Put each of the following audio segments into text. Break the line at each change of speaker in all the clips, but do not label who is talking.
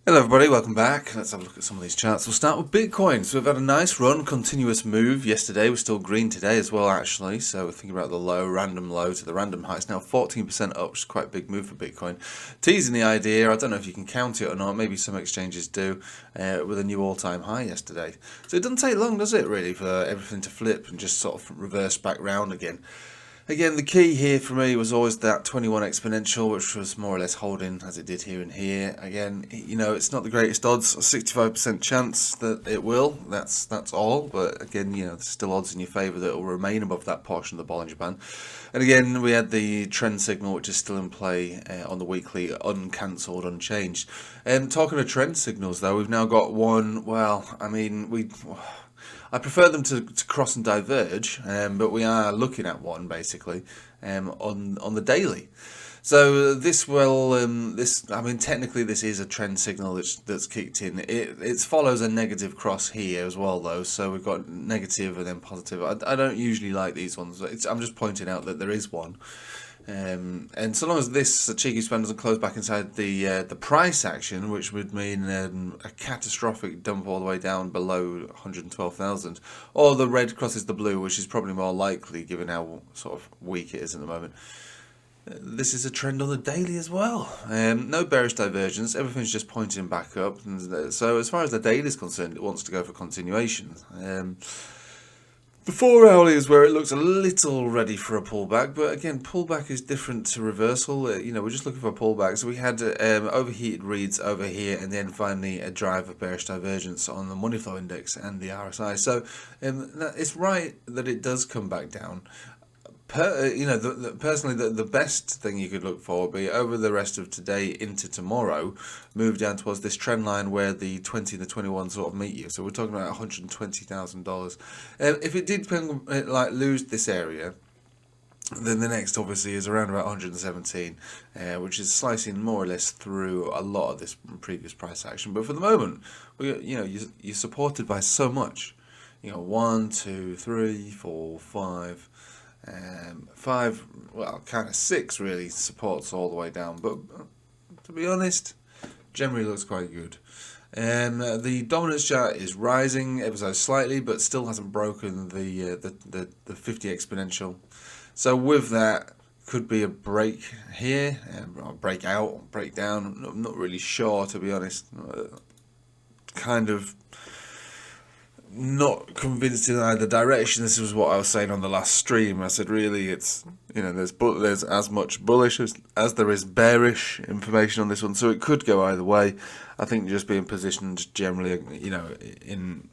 Hello everybody, welcome back. Let's have a look at some of these charts. We'll start with Bitcoin. So we've had a nice run, continuous move yesterday. We're still green today as well actually. So we're thinking about the low, random low to the random high. It's now 14% up, which is quite a big move for Bitcoin. Teasing the idea, I don't know if you can count it or not, maybe some exchanges do, with a new all-time high yesterday. So it doesn't take long, does it really, for everything to flip and just sort of reverse back round again. Again, the key here for me was always that 21 exponential, which was more or less holding as it did here and here. Again, you know, it's not the greatest odds, a 65% chance that it will. That's all. But again, you know, there's still odds in your favour that it will remain above that portion of the Bollinger Band. And again, we had the trend signal, which is still in play on the weekly, uncancelled, unchanged. Talking of trend signals, though, we've now got one. Well, I mean, I prefer them to cross and diverge, but we are looking at one basically on the daily. So this I mean, technically this is a trend signal that's kicked in. It follows a negative cross here as well, though. So we've got negative and then positive. I don't usually like these ones. I'm just pointing out that there is one. And so long as this cheeky span doesn't close back inside the price action, which would mean a catastrophic dump all the way down below 112,000, or the red crosses the blue, which is probably more likely given how sort of weak it is at the moment. This is a trend on the daily as well. No bearish divergence. Everything's just pointing back up. And so as far as the daily is concerned, it wants to go for continuation. The 4 hourly is where it looks a little ready for a pullback, but again, pullback is different to reversal. You know, we're just looking for a pullback. So we had overheated reads over here, and then finally a drive of bearish divergence on the money flow index and the RSI. So it's right that it does come back down. Personally, the best thing you could look for would be over the rest of today into tomorrow, move down towards this trend line where the 20 and the 21 sort of meet you. So we're talking about $120,000. If it did lose this area, then the next obviously is around about 117, which is slicing more or less through a lot of this previous price action. But for the moment, you're supported by so much. 1, 2, 3, 4, 5. 5, well, kind of 6 really supports all the way down, but to be honest, generally looks quite good. The dominance chart is rising ever so slightly, but still hasn't broken the 50 exponential. So with that, could be a break here, or breakout, breakdown. I'm not really sure, to be honest. Kind of not convinced in either direction. This was what I was saying on the last stream. I said really it's, there's as much bullish as there is bearish information on this one, so it could go either way. I think just being positioned generally, in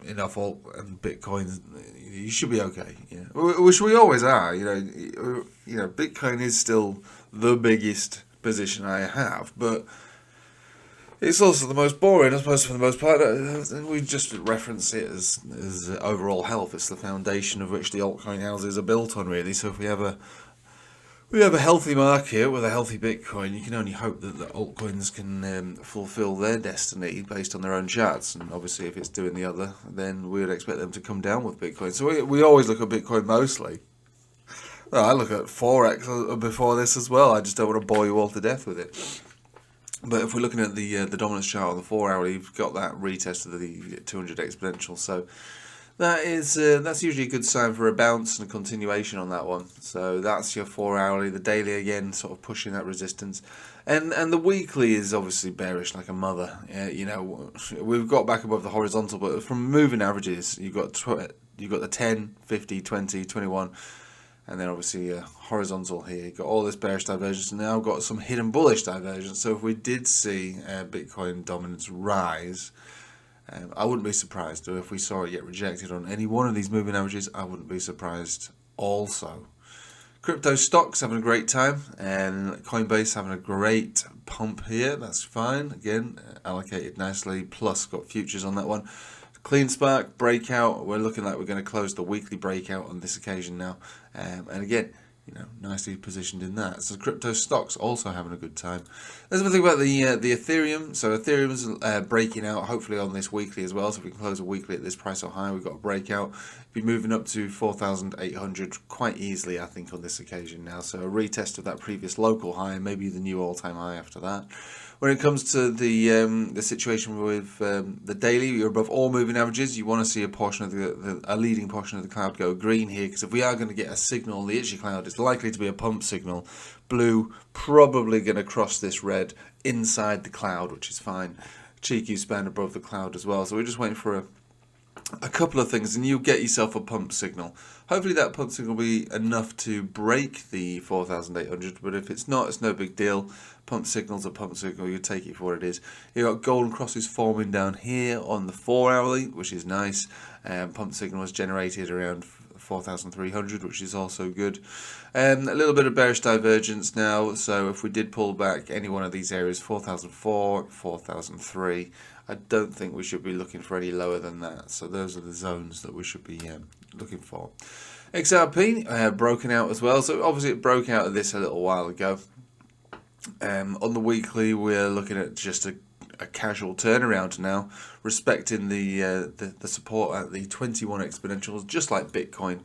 enough alt and Bitcoin, you should be okay. Which we always are. Bitcoin is still the biggest position I have, but it's also the most boring, I suppose, for the most part. We just reference it as overall health. It's the foundation of which the altcoin houses are built on, really. So if we have a healthy market with a healthy Bitcoin, you can only hope that the altcoins can fulfill their destiny based on their own charts. And obviously, if it's doing the other, then we would expect them to come down with Bitcoin. So we always look at Bitcoin mostly. Well, I look at Forex before this as well. I just don't want to bore you all to death with it. But if we're looking at the dominance chart on the 4 hourly, you've got that retest of the 200 exponential. So that's usually a good sign for a bounce and a continuation on that one. So that's your 4 hourly. The daily again, sort of pushing that resistance, and the weekly is obviously bearish like a mother. We've got back above the horizontal, but from moving averages, you've got the 10, 50, 20, 21. And then obviously horizontal here, you've got all this bearish divergence, and now got some hidden bullish divergence. So if we did see Bitcoin dominance rise, I wouldn't be surprised. Or if we saw it get rejected on any one of these moving averages, I wouldn't be surprised also. Crypto stocks having a great time, and Coinbase having a great pump here. That's fine. Again, allocated nicely, plus got futures on that one. Clean spark, breakout. We're looking like we're going to close the weekly breakout on this occasion now. And again, nicely positioned in that. So crypto stocks also having a good time. Let's have a think about the Ethereum. So Ethereum's breaking out hopefully on this weekly as well. So if we can close a weekly at this price or higher, we've got a breakout. Be moving up to 4,800 quite easily, I think, on this occasion now. So a retest of that previous local high, maybe the new all-time high after that. When it comes to the situation with the daily, you're above all moving averages. You want to see a portion of a leading portion of the cloud go green here, because if we are going to get a signal, the itchy cloud, it's likely to be a pump signal. Blue probably going to cross this red inside the cloud, which is fine. Cheeky span above the cloud as well. So we're just waiting for a couple of things, and you get yourself a pump signal. Hopefully that pump signal will be enough to break the 4,800, but if it's not, it's no big deal. Pump signal's a pump signal, you take it for what it is. You've got golden crosses forming down here on the 4-hourly, which is nice. Pump signal was generated around 4,300, which is also good. A little bit of bearish divergence now, so if we did pull back any one of these areas, 4,004, 4,003, I don't think we should be looking for any lower than that. So those are the zones that we should be looking for. XRP broken out as well. So obviously it broke out of this a little while ago. On the weekly, we're looking at just a casual turnaround now, respecting the support at the 21 exponentials, just like Bitcoin.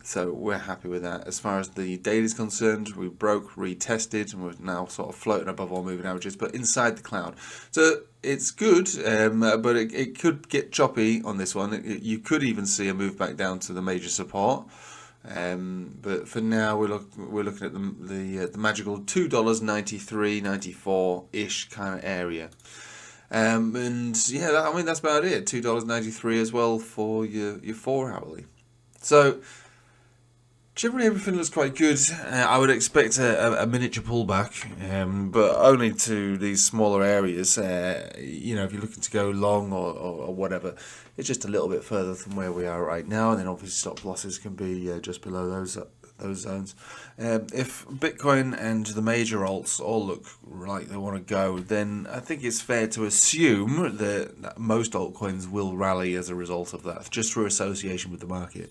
So we're happy with that. As far as the daily is concerned, we broke, retested, and we're now sort of floating above all moving averages, but inside the cloud. So it's good, but it could get choppy on this one. You could even see a move back down to the major support. But for now, we're looking at the magical $2.93.94 ish kind of area. And yeah, I mean that's about it. $2.93 as well for your 4-hourly. So generally everything looks quite good. I would expect a miniature pullback, but only to these smaller areas. You know, if you're looking to go long or whatever, it's just a little bit further from where we are right now, and then obviously stop losses can be just below those zones. If Bitcoin and the major alts all look like they want to go, then I think it's fair to assume that most altcoins will rally as a result of that, just through association with the market.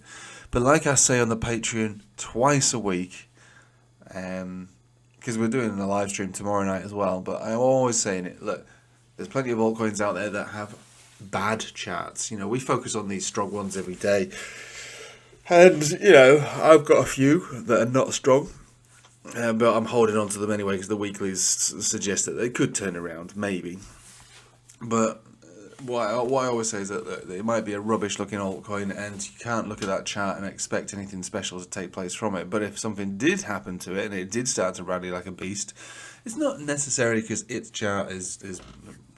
But like I say on the Patreon twice a week, because we're doing a live stream tomorrow night as well, but I'm always saying it, look, there's plenty of altcoins out there that have bad charts. You know, we focus on these strong ones every day. And, you know, I've got a few that are not strong, but I'm holding on to them anyway because the weeklies suggest that they could turn around, maybe. But what I always say is that it might be a rubbish-looking altcoin, and you can't look at that chart and expect anything special to take place from it. But if something did happen to it and it did start to rally like a beast, it's not necessarily because its chart is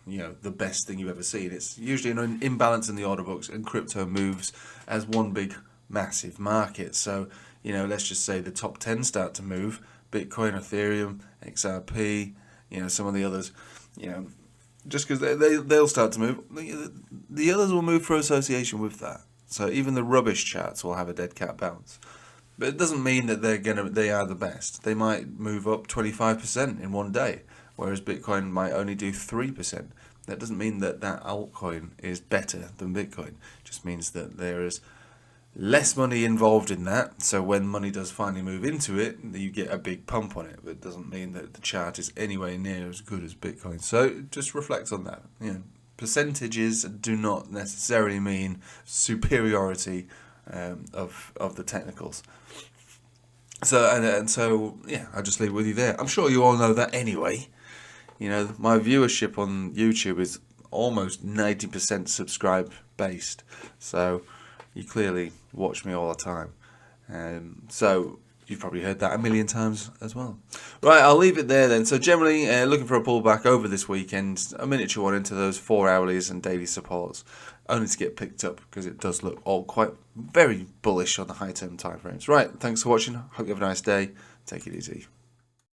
you know, the best thing you've ever seen. It's usually an imbalance in the order books, and crypto moves as one big massive market. So, you know, let's just say the top 10 start to move, Bitcoin, Ethereum, XRP, you know, some of the others, you know, just because they'll start to move, the others will move through association with that. So even the rubbish charts will have a dead cat bounce. But it doesn't mean that they are the best. They might move up 25% in one day, whereas Bitcoin might only do 3%. That doesn't mean that altcoin is better than Bitcoin. It just means that there is less money involved in that, so when money does finally move into it, you get a big pump on it, but it doesn't mean that the chart is anywhere near as good as Bitcoin. So just reflect on that. You know, percentages do not necessarily mean superiority of the technicals. So and so yeah, I'll just leave it with you there. I'm sure you all know that anyway. You know, my viewership on YouTube is almost 90% subscribe based, so you clearly watch me all the time. So you've probably heard that a million times as well. Right, I'll leave it there then. So generally looking for a pullback over this weekend, a miniature one into those 4-hourlies and daily supports, only to get picked up because it does look all quite very bullish on the high term timeframes. Right, thanks for watching. Hope you have a nice day. Take it easy.